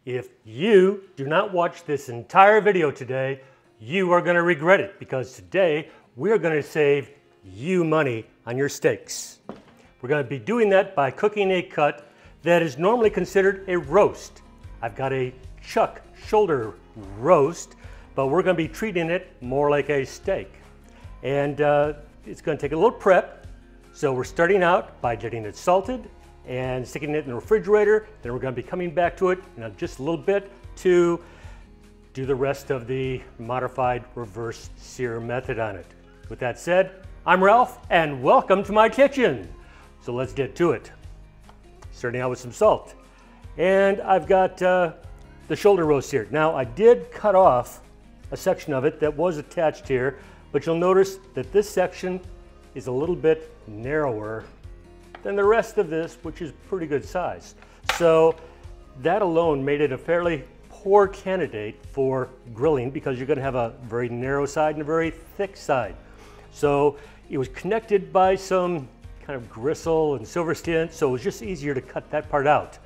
If you do not watch this entire video today, you are going to regret it, because today we're going to save you money on your steaks. We're going to be doing that by cooking a cut that is normally considered a roast. I've got a chuck shoulder roast, but we're going to be treating it more like a steak. And it's going to take a little prep. So we're starting out by getting it salted and sticking it in the refrigerator. Then we're going to be coming back to it in just a little bit to do the rest of the modified reverse sear method on it. With that said, I'm Ralph and welcome to my kitchen. So let's get to it. Starting out with some salt. And I've got the shoulder roast here. Now I did cut off a section of it that was attached here, but you'll notice that this section is a little bit narrower than the rest of this, which is pretty good size. So that alone made it a fairly poor candidate for grilling, because you're going to have a very narrow side and a very thick side. So it was connected by some kind of gristle and silver skin, so it was just easier to cut that part out.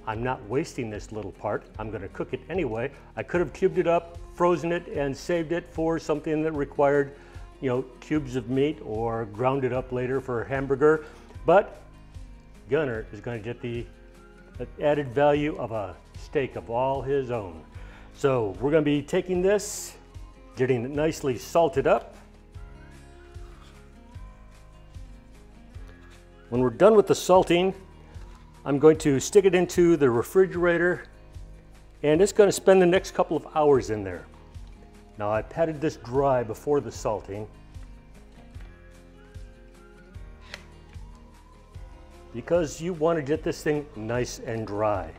I'm not wasting this little part. I'm going to cook it anyway. I could have cubed it up, frozen it, and saved it for something that required, cubes of meat, or ground it up later for a hamburger. But Gunner is going to get the added value of a steak of all his own. So we're going to be taking this, getting it nicely salted up. When we're done with the salting, I'm going to stick it into the refrigerator, and it's going to spend the next couple of hours in there. Now I patted this dry before the salting, because you want to get this thing nice and dry.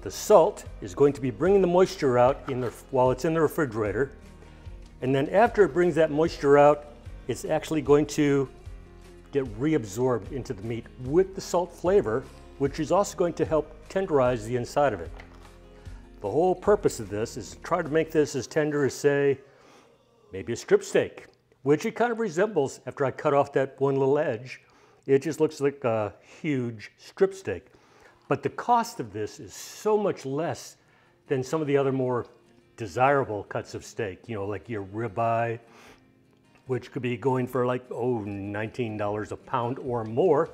The salt is going to be bringing the moisture out while it's in the refrigerator, and then after it brings that moisture out, it's actually going to get reabsorbed into the meat with the salt flavor, which is also going to help tenderize the inside of it. The whole purpose of this is to try to make this as tender as, say, maybe a strip steak, which it kind of resembles. After I cut off that one little edge, it just looks like a huge strip steak. But the cost of this is so much less than some of the other more desirable cuts of steak, like your ribeye, which could be going for like, $19 a pound or more.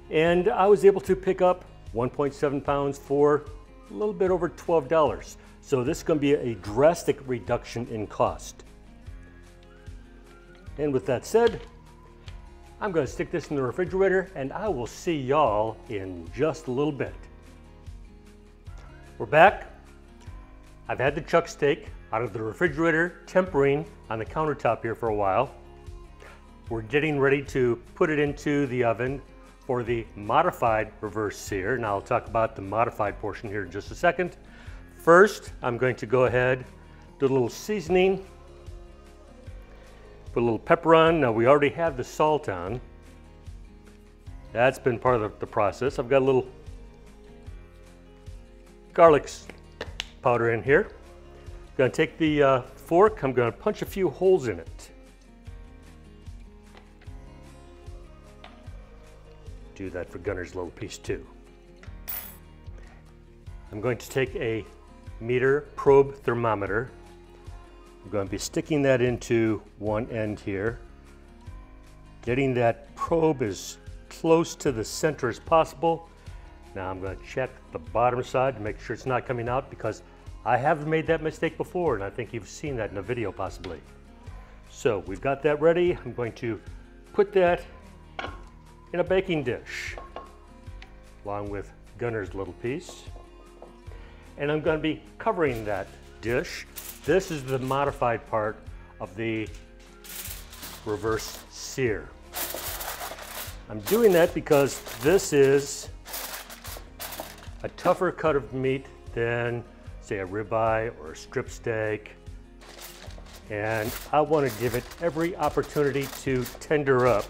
And I was able to pick up 1.7 pounds for a little bit over $12. So this is going to be a drastic reduction in cost. And with that said, I'm going to stick this in the refrigerator, and I will see y'all in just a little bit. We're back. I've had the chuck steak out of the refrigerator tempering on the countertop here for a while. We're getting ready to put it into the oven for the modified reverse sear. Now I'll talk about the modified portion here in just a second. First, I'm going to go ahead, do a little seasoning. Put a little pepper on. Now we already have the salt on. That's been part of the process. I've got a little garlic powder in here. I'm going to take the fork. I'm going to punch a few holes in it. Do that for Gunner's little piece too. I'm going to take a meter probe thermometer. I'm going to be sticking that into one end here, getting that probe as close to the center as possible. Now I'm going to check the bottom side to make sure it's not coming out, because I have made that mistake before, and I think you've seen that in a video possibly. So we've got that ready. I'm going to put that in a baking dish along with Gunner's little piece, and I'm going to be covering that dish. This is the modified part of the reverse sear. I'm doing that because this is a tougher cut of meat than, say, a ribeye or a strip steak, and I want to give it every opportunity to tender up.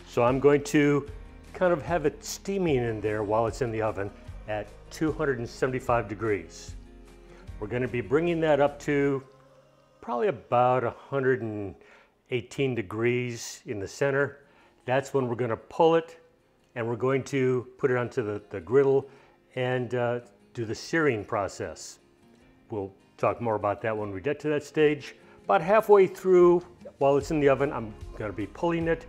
So I'm going to kind of have it steaming in there while it's in the oven at 275 degrees. We're going to be bringing that up to probably about 118 degrees in the center. That's when we're going to pull it and we're going to put it onto the griddle and do the searing process. We'll talk more about that when we get to that stage. About halfway through, while it's in the oven, I'm going to be pulling it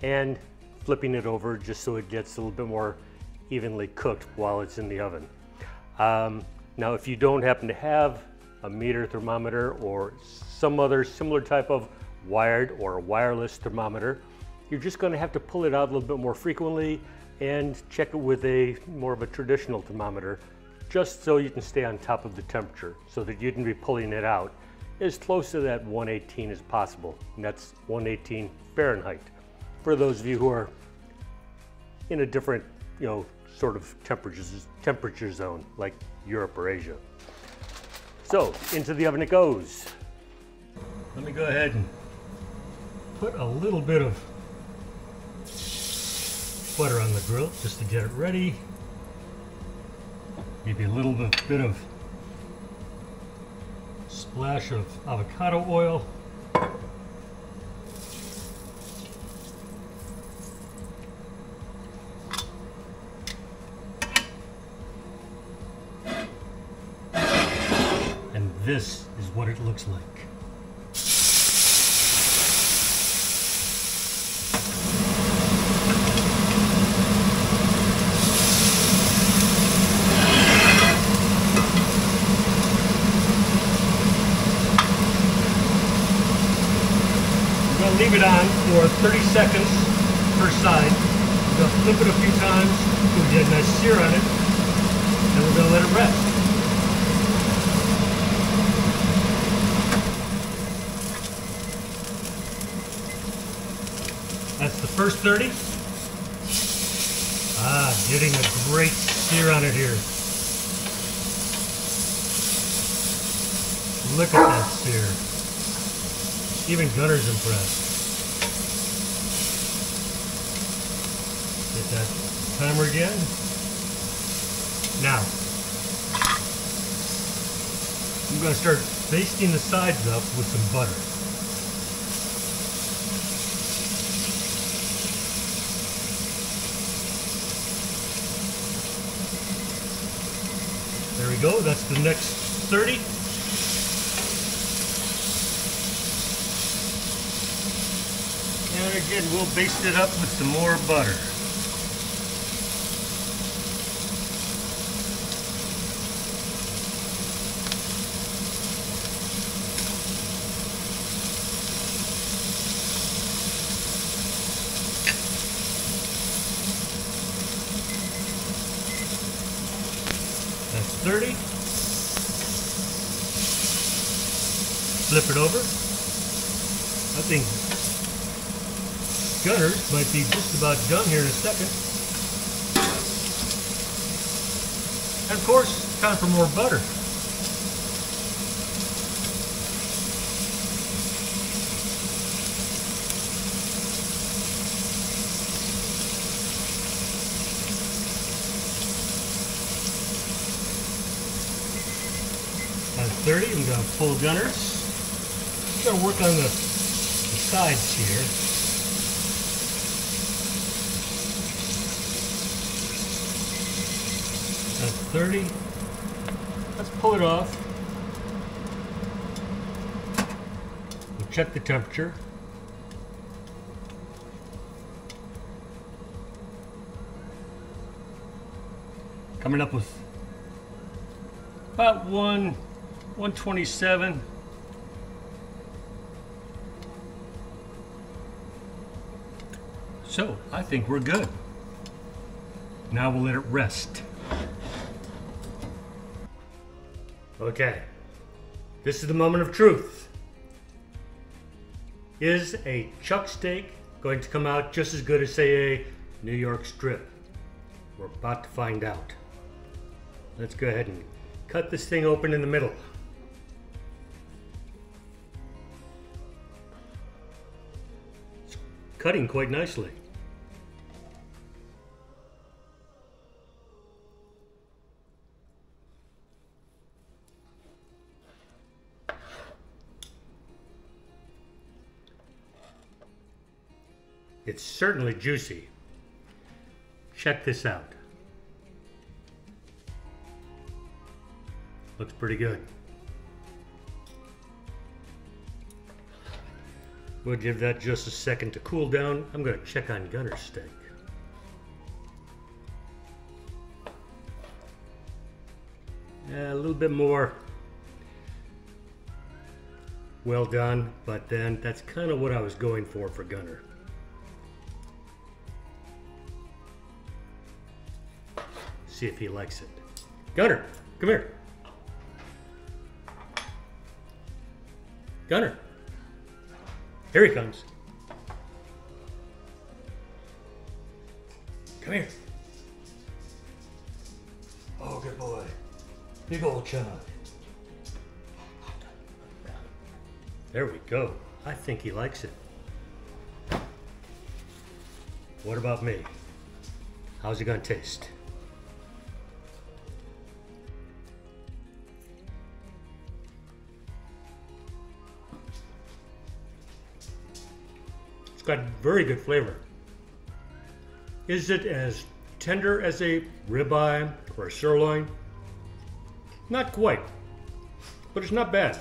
and flipping it over just so it gets a little bit more evenly cooked while it's in the oven. Now, if you don't happen to have a meter thermometer or some other similar type of wired or wireless thermometer, you're just going to have to pull it out a little bit more frequently and check it with a more of a traditional thermometer, just so you can stay on top of the temperature, so that you can be pulling it out as close to that 118 as possible, and that's 118 Fahrenheit. For those of you who are in a different, sort of temperature zone, like Europe or Asia. So, into the oven it goes. Let me go ahead and put a little bit of butter on the grill just to get it ready. Maybe a little bit of splash of avocado oil. And this is what it looks like. Leave it on for 30 seconds per side. We're going to flip it a few times so we get a nice sear on it, and we're going to let it rest. That's the first 30. Getting a great sear on it here. Look at that sear. Even Gunner's impressed. Get that timer again. Now, I'm going to start basting the sides up with some butter. There we go, that's the next 30. And again, we'll baste it up with some more butter. That's 30. Flip it over. I think Gunner's might be just about done here in a second. And of course, time for more butter. At 30, I'm going to pull Gunner's. I'm going to work on the sides here. That's 30. Let's pull it off. We'll check the temperature. Coming up with about 127. So I think we're good. Now we'll let it rest. Okay, this is the moment of truth. Is a chuck steak going to come out just as good as, say, a New York strip? We're about to find out. Let's go ahead and cut this thing open in the middle. It's cutting quite nicely. It's certainly juicy. check this out. Looks pretty good. We'll give that just a second to cool down. I'm going to check on Gunner's steak. A little bit more well done, but then that's kind of what I was going for Gunner. See if he likes it. Gunner, come here. Gunner. Here he comes. Come here. Oh, good boy. Big old chunk. There we go. I think he likes it. What about me? How's it gonna taste? It's got very good flavor. Is it as tender as a ribeye or a sirloin? Not quite, but it's not bad.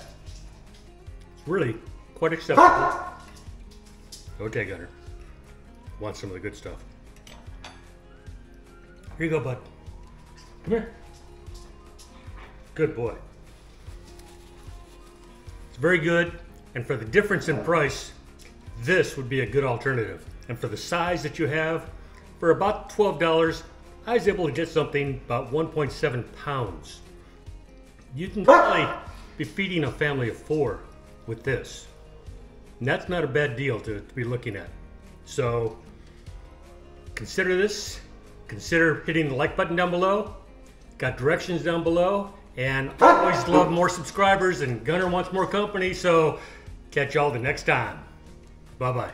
It's really quite acceptable. Okay, Gunner. Want some of the good stuff. Here you go, bud. Come here. Good boy. It's very good, and for the difference in price, this would be a good alternative. And for the size that you have, for about $12, I was able to get something about 1.7 pounds. You can probably be feeding a family of 4 with this. And that's not a bad deal to be looking at. So consider this. Consider hitting the like button down below. Got directions down below. And I always love more subscribers, and Gunner wants more company. So catch y'all the next time. Bye-bye.